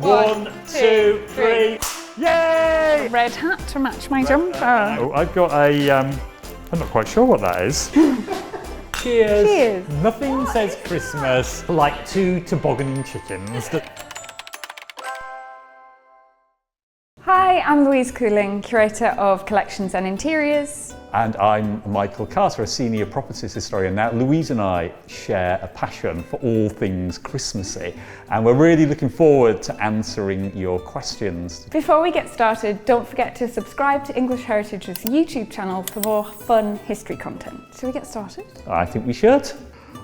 One, two, three. Yay! Red hat to match my jumper. Oh, I've got a, I'm not quite sure what that is. Cheers. Cheers. Nothing says Christmas like two tobogganing chickens. Hi, I'm Louise Cooling, Curator of Collections and Interiors. And I'm Michael Carter, a Senior Properties Historian. Now, Louise and I share a passion for all things Christmassy, and we're really looking forward to answering your questions. Before we get started, don't forget to subscribe to English Heritage's YouTube channel for more fun history content. Shall we get started? I think we should.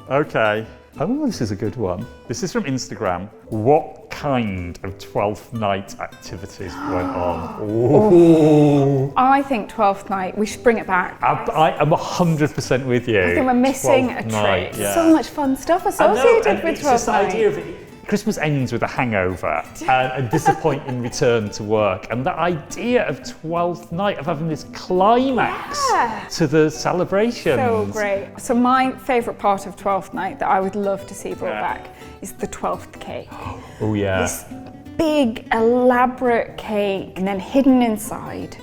Okay. Oh, this is a good one. This is from Instagram. What kind of 12th night activities went on? Ooh. I think 12th night, we should bring it back. I am 100% with you. I think we're missing a trick. So much fun stuff associated with 12th night. Idea of it. Christmas ends with a hangover and a disappointing return to work, and the idea of 12th night, of having this climax to the celebration. So great. So my favourite part of 12th night that I would love to see brought back is the 12th cake. Oh yeah. This big elaborate cake, and then hidden inside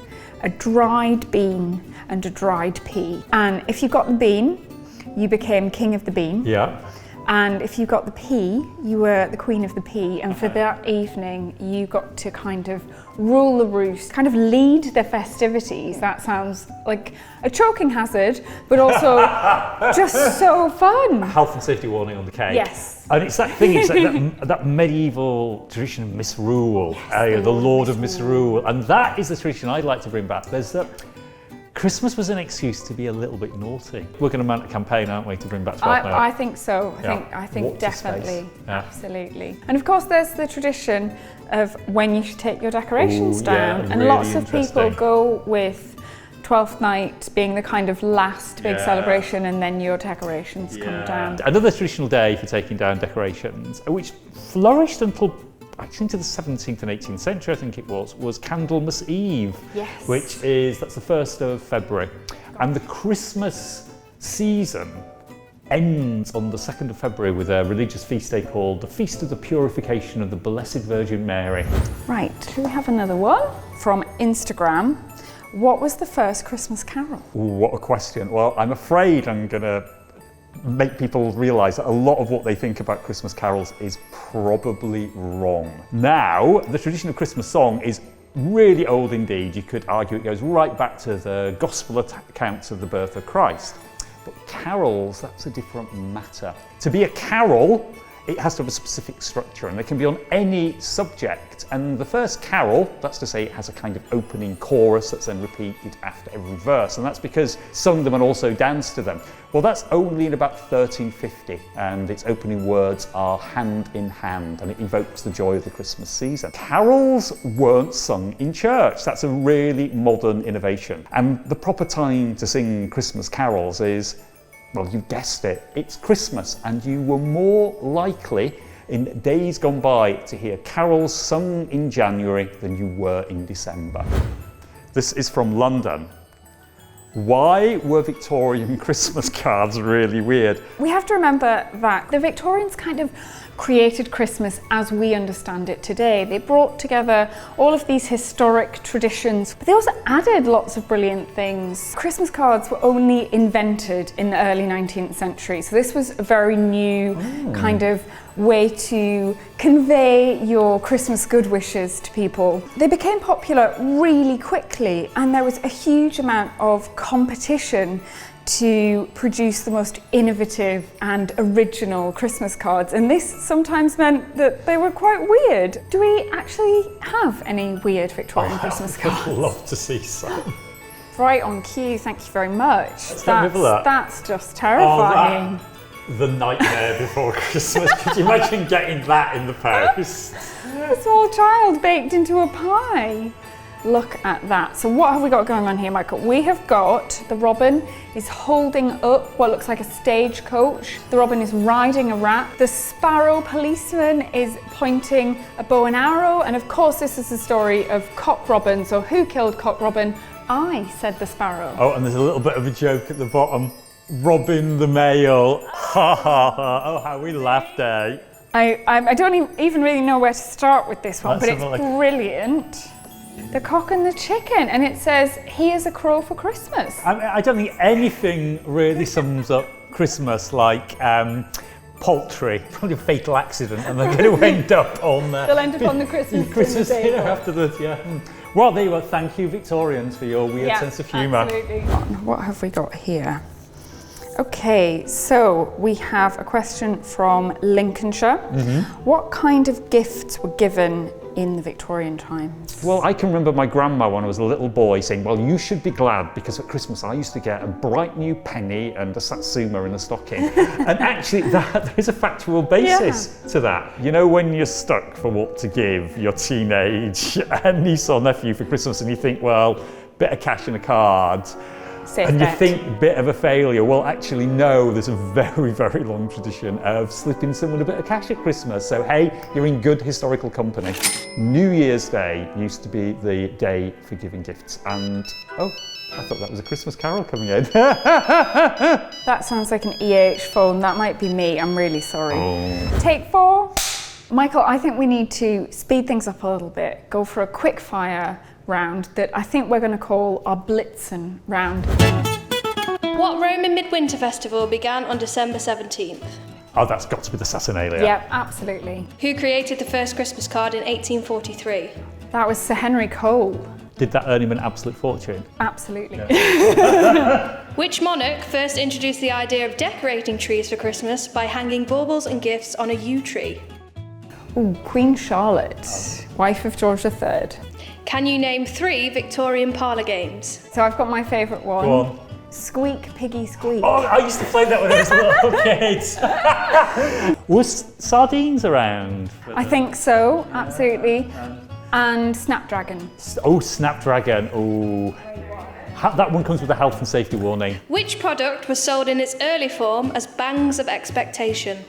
a dried bean and a dried pea. And if you got the bean, you became king of the bean. Yeah. And if you got the pea, you were the queen of the pea, and for that evening you got to kind of rule the roost, kind of lead the festivities. That sounds like a choking hazard, but also just so fun. Health and safety warning on the cake. Yes. And it's that thing, it's like that medieval tradition of misrule, the Lord of Misrule, and that is the tradition I'd like to bring back. There's that. Christmas was an excuse to be a little bit naughty. We're going to mount a campaign, aren't we, to bring back 12th night? I think so. I think definitely, absolutely. And of course, there's the tradition of when you should take your decorations down, and really lots of people go with 12th night being the kind of last big celebration, and then your decorations come down. Another traditional day for taking down decorations, which flourished until actually into the 17th and 18th century, I think it was Candlemas Eve, that's the 1st of February. And the Christmas season ends on the 2nd of February with a religious feast day called the Feast of the Purification of the Blessed Virgin Mary. Right, do we have another one? From Instagram. What was the first Christmas carol? Ooh, what a question. Well, I'm afraid I'm going to make people realise that a lot of what they think about Christmas carols is probably wrong. Now, the tradition of Christmas song is really old indeed. You could argue it goes right back to the gospel accounts of the birth of Christ. But carols, that's a different matter. To be a carol, it has to have a specific structure, and they can be on any subject. And the first carol, that's to say it has a kind of opening chorus that's then repeated after every verse, and that's because sung them and also danced to them. Well, that's only in about 1350, and its opening words are hand in hand, and it evokes the joy of the Christmas season. Carols weren't sung in church. That's a really modern innovation. And the proper time to sing Christmas carols is, well, you guessed it, it's Christmas, and you were more likely in days gone by to hear carols sung in January than you were in December. This is from London. Why were Victorian Christmas cards really weird? We have to remember that the Victorians kind of created Christmas as we understand it today. They brought together all of these historic traditions, but they also added lots of brilliant things. Christmas cards were only invented in the early 19th century, so this was a very new kind of way to convey your Christmas good wishes to people. They became popular really quickly, and there was a huge amount of competition to produce the most innovative and original Christmas cards, and this sometimes meant that they were quite weird. Do we actually have any weird Victorian Christmas cards? I'd love to see some. Right on cue, thank you very much. That's just Oh, terrifying. The nightmare before Christmas. Could you imagine getting that in the post? A small child baked into a pie. Look at that. So what have we got going on here, Michael? We have got the robin is holding up what looks like a stagecoach. The robin is riding a rat. The sparrow policeman is pointing a bow and arrow. And of course, this is the story of Cock Robin. So who killed Cock Robin? I, said the sparrow. Oh, and there's a little bit of a joke at the bottom. Robin the male. Ha ha ha. Oh, how we laughed, eh? I don't even really know where to start with this one, Let's but it's have a look. brilliant. The Cock and the Chicken, and it says, "Here's a crow for Christmas." I don't think anything really sums up Christmas like poultry, probably a fatal accident, and they're going to end up on They'll end up on the Christmas dinner dinner table. afterwards. Yeah. Well, there you are. Thank you, Victorians, for your weird sense of humour. Absolutely. What have we got here? Okay, so we have a question from Lincolnshire. What kind of gifts were given in the Victorian times? Well, I can remember my grandma when I was a little boy saying, well, you should be glad because at Christmas I used to get a bright new penny and a satsuma in a stocking. And actually there is a factual basis to that. You know, when you're stuck for what to give your teenage niece or nephew for Christmas and you think, well, bit of cash and a card, Safe and bet. you think bit of a failure. Well, actually, no, there's a very, very long tradition of slipping someone a bit of cash at Christmas. So, hey, you're in good historical company. New Year's Day used to be the day for giving gifts. And, oh, I thought that was a Christmas carol coming in. That sounds like an EH phone. That might be me. I'm really sorry. Take 4. Michael, I think we need to speed things up a little bit, go for a quick fire round that I think we're going to call our Blitzen Round. What Roman midwinter festival began on December 17th? Oh, that's got to be the Saturnalia. Yeah, absolutely. Who created the first Christmas card in 1843? That was Sir Henry Cole. Did that earn him an absolute fortune? Absolutely. Which monarch first introduced the idea of decorating trees for Christmas by hanging baubles and gifts on a yew tree? Ooh, Queen Charlotte, wife of George III. Can you name 3 Victorian parlour games? So I've got my favourite one. Go on. Squeak, Piggy, Squeak. Oh, I used to play that when I was a little kid. Was sardines around? I think so, absolutely. And Snapdragon. Oh, Snapdragon. Oh. That one comes with a health and safety warning. Which product was sold in its early form as bangs of expectation?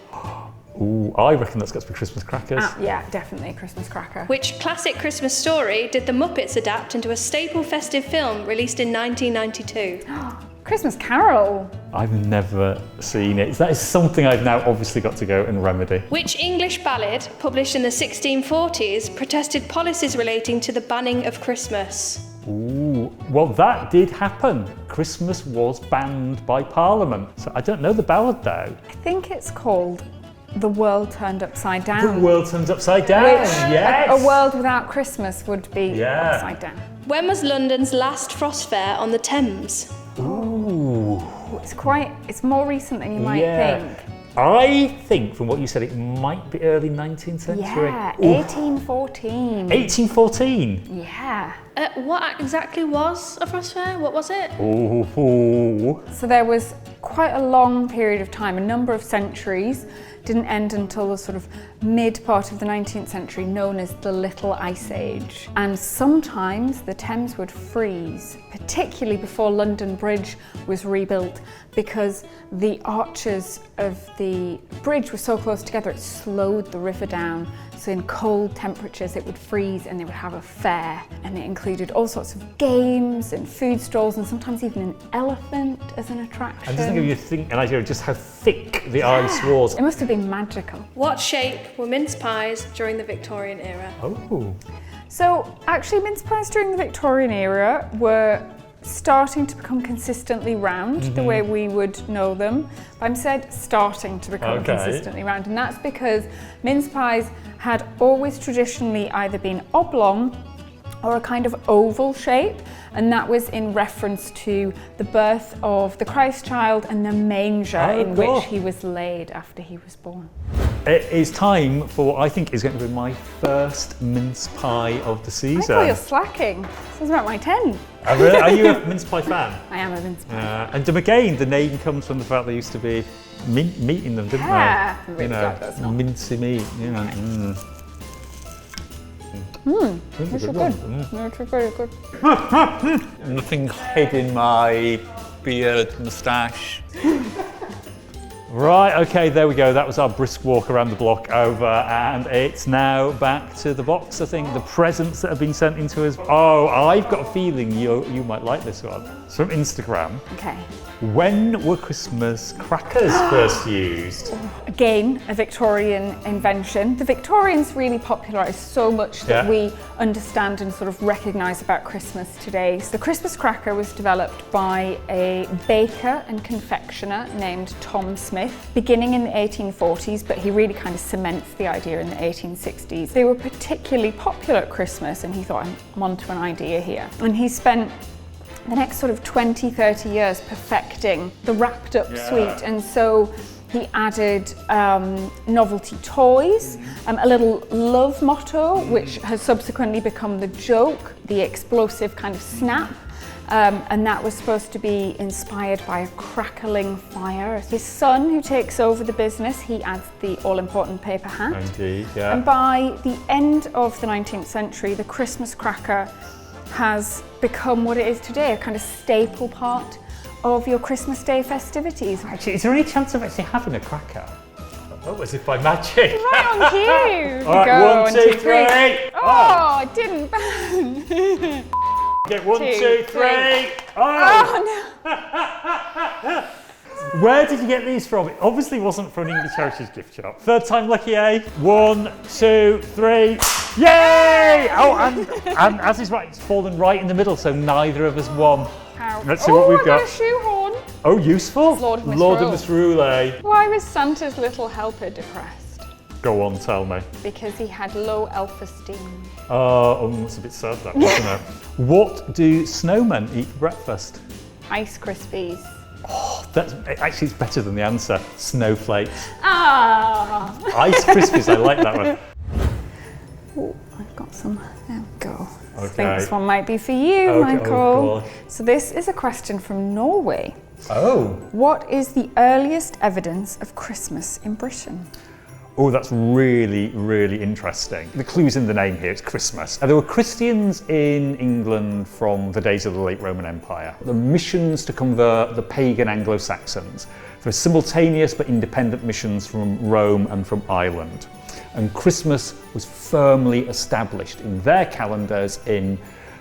Ooh, I reckon that's got to be Christmas crackers. Yeah, definitely Christmas cracker. Which classic Christmas story did the Muppets adapt into a staple festive film released in 1992? Christmas Carol. I've never seen it. That is something I've now obviously got to go and remedy. Which English ballad, published in the 1640s, protested policies relating to the banning of Christmas? Ooh, well, that did happen. Christmas was banned by Parliament. So I don't know the ballad though. I think it's called The World Turned Upside Down. The world turns upside down. Which Yes. a world without Christmas would be Yeah. upside down. When was London's last frost fair on the Thames? Ooh. It's more recent than you might Yeah. think. I think from what you said, it might be early 19th century. Yeah, Ooh. 1814. 1814. Yeah. What exactly was a frost fair? What was it? Ooh. So there was quite a long period of time, a number of centuries, didn't end until the sort of mid part of the 19th century, known as the Little Ice Age. And sometimes the Thames would freeze, particularly before London Bridge was rebuilt, because the arches of the bridge were so close together it slowed the river down. So in cold temperatures it would freeze and they would have a fair, and it included all sorts of games and food stalls and sometimes even an elephant as an attraction. And doesn't give you an idea of just how thick the ice was. It must have been magical. What shape were mince pies during the Victorian era? Oh. So actually mince pies during the Victorian era were starting to become consistently round the way we would know them. But I'm said starting to become consistently round, and that's because mince pies had always traditionally either been oblong or a kind of oval shape, and that was in reference to the birth of the Christ child and the manger in which he was laid after he was born. It is time for what I think is going to be my first mince pie of the season. Michael, you're slacking. This is about my 10. Oh, really? Are you a mince pie fan? I am a mince pie. And again, the name comes from the fact they used to be meat in them, didn't Yeah, they? I'm really glad that's not. Mincy meat. These are good. They're very good. Nothing hid in my beard, moustache. Right, okay, there we go. That was our brisk walk around the block over, and it's now back to the box, I think. The presents that have been sent into us. Oh, I've got a feeling you might like this one. It's from Instagram. Okay. When were Christmas crackers first used? Again, a Victorian invention. The Victorians really popularised so much that we understand and sort of recognise about Christmas today. So the Christmas cracker was developed by a baker and confectioner named Tom Smith, beginning in the 1840s, but he really kind of cements the idea in the 1860s. They were particularly popular at Christmas, and he thought, I'm onto an idea here. And he spent the next sort of 20, 30 years perfecting the wrapped up sweet. And so he added novelty toys, a little love motto, which has subsequently become the joke, the explosive kind of snap. And that was supposed to be inspired by a crackling fire. His son, who takes over the business, he adds the all-important paper hat. Indeed, yeah. And by the end of the 19th century, the Christmas cracker has become what it is today, a kind of staple part of your Christmas Day festivities. Actually, is there any chance of actually having a cracker? Oh, as if by magic. Right on cue. All right, Go, 1, 2, 3. Oh, it didn't burn. Get 1, 2, 3. Oh no. Where did you get these from? It obviously wasn't from an English Heritage gift shop. Third time lucky, eh? 1, 2, 3. Yay! Oh, and as is right, it's fallen right in the middle, so neither of us won. How? Let's see what we've got. I've got a shoehorn. Oh, useful. Lord of Misrule. Eh? Why was Santa's little helper depressed? Go on, tell me. Because he had low elf-esteem. That's a bit sad, that, wasn't it? What do snowmen eat for breakfast? Ice Krispies. Oh, actually, it's better than the answer. Snowflakes. Ah. Ice Krispies, I like that one. Oh, I've got some. There we go. Okay. I think this one might be for you, Michael. Oh, so this is a question from Norway. Oh. What is the earliest evidence of Christmas in Britain? Oh, that's really, really interesting. The clue's in the name here, it's Christmas. There were Christians in England from the days of the late Roman Empire. The missions to convert the pagan Anglo-Saxons. There were simultaneous but independent missions from Rome and from Ireland. And Christmas was firmly established in their calendars in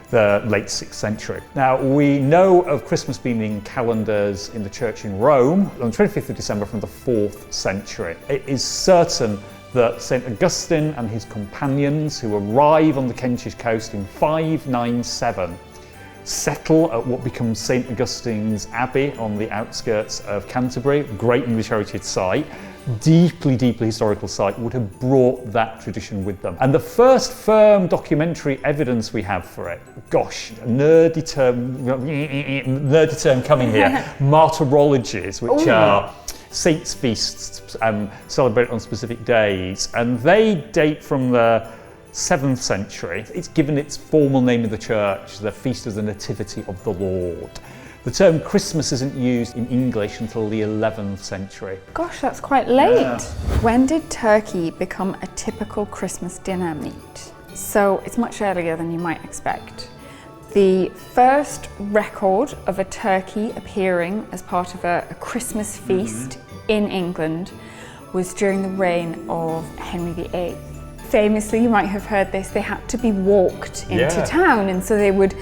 the late 6th century. Now, we know of Christmas being in calendars in the church in Rome on the 25th of December from the 4th century. It is certain that St. Augustine and his companions, who arrive on the Kentish coast in 597, settle at what becomes St. Augustine's Abbey on the outskirts of Canterbury, great English heritage site. Deeply, deeply historical site, would have brought that tradition with them. And the first firm documentary evidence we have for it, gosh, nerdy term coming here, martyrologies, which are saints' feasts celebrated on specific days, and they date from the 7th century. It's given its formal name in the church, the Feast of the Nativity of the Lord. The term Christmas isn't used in English until the 11th century. Gosh, that's quite late. When did turkey become a typical Christmas dinner meat? So it's much earlier than you might expect. The first record of a turkey appearing as part of a Christmas feast in England was during the reign of Henry VIII. Famously, you might have heard this, they had to be walked into town, and so they would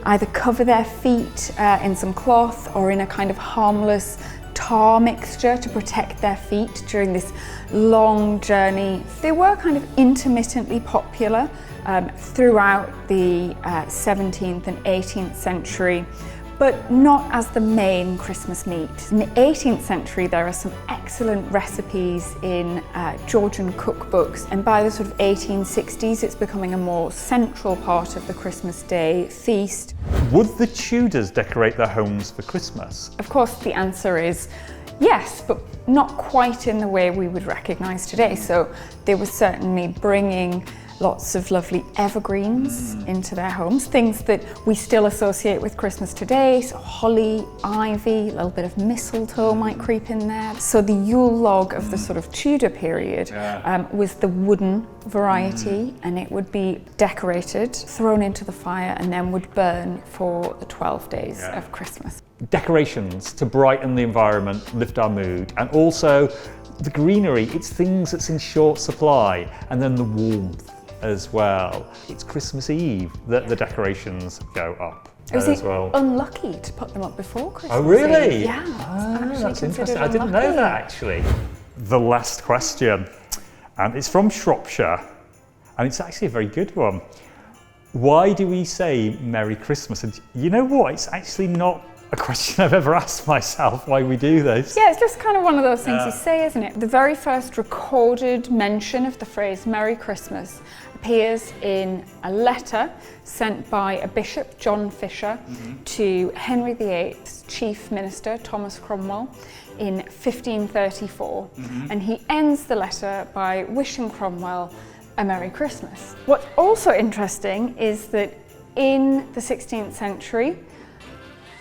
either cover their feet in some cloth or in a kind of harmless tar mixture to protect their feet during this long journey. They were kind of intermittently popular throughout the 17th and 18th century, but not as the main Christmas meat. In the 18th century, there are some excellent recipes in Georgian cookbooks, and by the sort of 1860s, it's becoming a more central part of the Christmas Day feast. Would the Tudors decorate their homes for Christmas? Of course, the answer is yes, but not quite in the way we would recognise today. So they were certainly bringing lots of lovely evergreens into their homes, things that we still associate with Christmas today, so holly, ivy, a little bit of mistletoe might creep in there. So the Yule log of the sort of Tudor period was the wooden variety, and it would be decorated, thrown into the fire, and then would burn for the 12 days of Christmas. decorations to brighten the environment, lift our mood, and also the greenery. It's things that's in short supply, and then the warmth as well. It's Christmas Eve that the decorations go up. Was as it well. unlucky to put them up before Christmas Oh, really? Eve? Yeah. That's interesting. I didn't know that, actually. The last question, and it's from Shropshire, and it's actually a very good one. Why do we say Merry Christmas? And you know what? It's actually not a question I've ever asked myself why we do this. Yeah, it's just kind of one of those things you say, isn't it? The very first recorded mention of the phrase Merry Christmas appears in a letter sent by a bishop, John Fisher, to Henry VIII's chief minister, Thomas Cromwell, in 1534. And he ends the letter by wishing Cromwell a Merry Christmas. What's also interesting is that in the 16th century,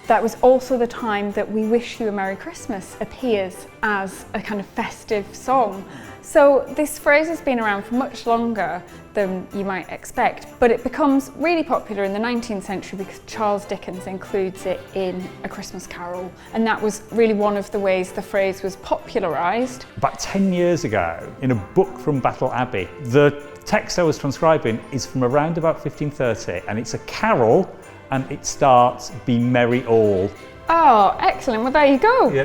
that was also the time that We Wish You a Merry Christmas appears as a kind of festive song. So this phrase has been around for much longer than you might expect, but it becomes really popular in the 19th century because Charles Dickens includes it in A Christmas Carol, and that was really one of the ways the phrase was popularised. About 10 years ago, in a book from Battle Abbey, the text I was transcribing is from around about 1530, and it's a carol, and it starts, Be Merry All. Oh, excellent. Well, there you go. Yeah,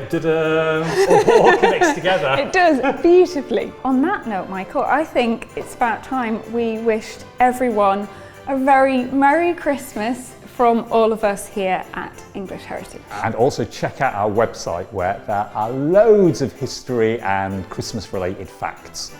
all connects together. It does, beautifully. On that note, Michael, I think it's about time we wished everyone a very Merry Christmas from all of us here at English Heritage. And also check out our website where there are loads of history and Christmas-related facts.